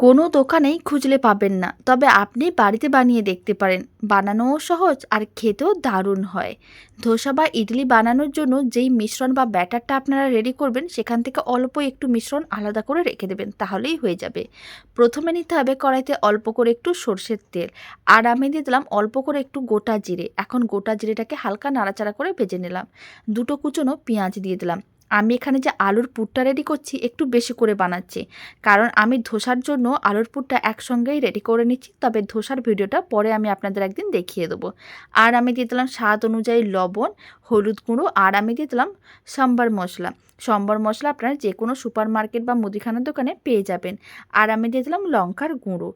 কোনো দোকানেই খুঁজলে পাবেন না, তবে আপনি বাড়িতে বানিয়ে দেখতে পারেন। বানানোও সহজ আর খেতেও দারুণ হয়। ধোসা বা ইডলি বানানোর জন্য যেই মিশ্রণ বা ব্যাটারটা আপনারা রেডি করবেন, সেখান থেকে অল্প একটু মিশ্রণ আলাদা করে রেখে দেবেন, তাহলেই হয়ে যাবে। প্রথমে নিতে হবে কড়াইতে অল্প করে একটু সর্ষের তেল, আর আমি দিয়ে দিলাম অল্প করে একটু গোটা জিরে। এখন গোটা জিরেটাকে হালকা নাড়াচাড়া করে ভেজে নিলাম। দুটো কুচনো পেঁয়াজ দিয়ে দিলাম। আমি এখানে যে আলুর পুরটা রেডি করছি একটু বেশি করে বানাচ্ছি, কারণ আমি ধোসার জন্য আলুর পুরটা একসঙ্গেই রেডি করে নিচ্ছি। তবে ধোসার ভিডিওটা পরে আমি আপনাদের একদিন দেখিয়ে দেবো। আর আমি দিয়ে দিলাম স্বাদ অনুযায়ী লবণ, হলুদ গুঁড়ো, আর আমি দিয়ে দিলাম সাম্বার মশলা। সম্বর মশলা আপনারা যে কোনো সুপার মার্কেট বা মুদিখানার দোকানে পেয়ে যাবেন। আর আমি দিয়ে দিলাম লঙ্কার গুঁড়ো।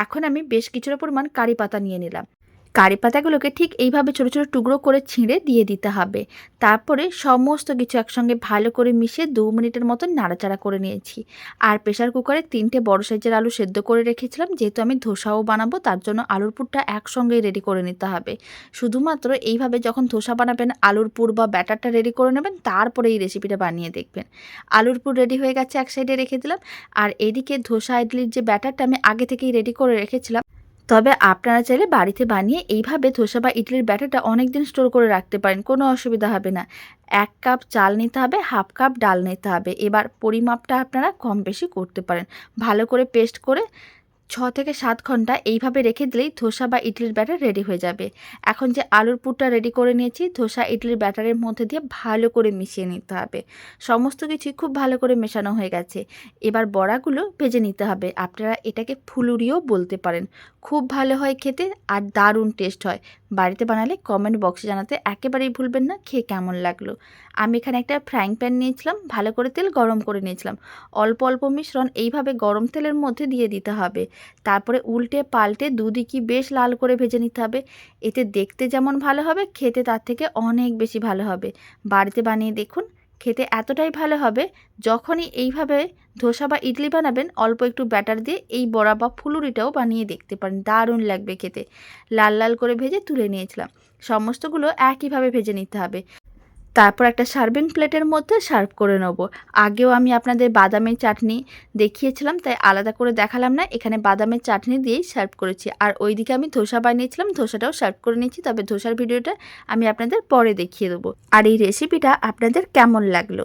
এখন আমি বেশ কিছুটা পরিমাণ কারি পাতা নিয়ে নিলাম। কারি পাতাগুলোকে ঠিক এইভাবে ছোটো ছোটো টুকরো করে ছিঁড়ে দিয়ে দিতে হবে। তারপরে সমস্ত কিছু একসঙ্গে ভালো করে মিশিয়ে 2 মিনিটের মতন নাড়াচাড়া করে নিয়েছি। আর প্রেসার কুকারে 3টে বড় সাইজের আলু সেদ্ধ করে রেখেছিলাম, যেহেতু আমি ধোসাও বানাবো তার জন্য আলুর পুরটা একসঙ্গেই রেডি করে নিতে হবে। শুধুমাত্র এইভাবে যখন ধোসা বানাবেন আলুর পুর বা ব্যাটারটা রেডি করে নেবেন, তারপরে এই রেসিপিটা বানিয়ে দেখবেন। আলুর পুর রেডি হয়ে গেছে, এক সাইডে রেখে দিলাম। আর এদিকে ধোসা ইডলির যে ব্যাটারটা আমি আগে থেকেই রেডি করে রেখেছিলাম, তবে আপনারা চাইলে বাড়িতে বানিয়ে এইভাবে ধোসা বা ইডলির ব্যাটারটা অনেক দিন স্টোর করে রাখতে পারেন, কোনো অসুবিধা হবে না। 1 কাপ চাল নিতে হবে, হাফ কাপ ডাল নিতে হবে। এবার পরিমাপটা আপনারা কম বেশি করতে পারেন। ভালো করে পেস্ট করে 6 থেকে 7 ঘন্টা এইভাবে রেখে দিলেই ধোসা বা ইডলির ব্যাটার রেডি হয়ে যাবে। এখন যে আলুর পুরটা রেডি করে নিয়েছি, ধোসা ইডলির ব্যাটারের মধ্যে দিয়ে ভালো করে মিশিয়ে নিতে হবে। সমস্ত কিছুই খুব ভালো করে মেশানো হয়ে গেছে। এবার বড়াগুলো ভেজে নিতে হবে। আপনারা এটাকে ফুলুরিও বলতে পারেন। খুব ভালো হয় খেতে আর দারুণ টেস্ট হয়। বাড়িতে বানালে কমেন্ট বক্সে জানাতে একেবারেই ভুলবেন না খেয়ে কেমন লাগলো। আমি এখানে একটা ফ্রাইং প্যান নিয়েছিলাম, ভালো করে তেল গরম করে নিয়েছিলাম। অল্প অল্প মিশ্রণ এইভাবে গরম তেলের মধ্যে দিয়ে দিতে হবে। তারপরে উল্টে পাল্টে দুদিকই বেশ লাল করে ভেজে নিতে হবে। এতে দেখতে যেমন ভালো হবে, খেতে তার থেকে অনেক বেশি ভালো হবে। বাড়িতে বানিয়ে দেখুন, খেতে এতটাই ভালো হবে। যখনই এইভাবে ধোসা বা ইডলি বানাবেন, অল্প একটু ব্যাটার দিয়ে এই বড়া বা ফুলুরিটাও বানিয়ে দেখতে পারেন, দারুণ লাগবে খেতে। লাল লাল করে ভেজে তুলে নিয়েছিলাম। সমস্তগুলো একইভাবে ভেজে নিতে হবে। তারপর একটা সার্ভিং প্লেটের মধ্যে সার্ভ করে নেব। আগেও আমি আপনাদের বাদামের চাটনি দেখিয়েছিলাম, তাই আলাদা করে দেখালাম না। এখানে বাদামের চাটনি দিয়েই সার্ভ করেছি। আর ওইদিকে আমি ধোসা বানিয়েছিলাম, ধোসাটাও সার্ভ করে নিয়েছি। তবে ধোসার ভিডিওটা আমি আপনাদের পরে দেখিয়ে দেবো। আর এই রেসিপিটা আপনাদের কেমন লাগলো।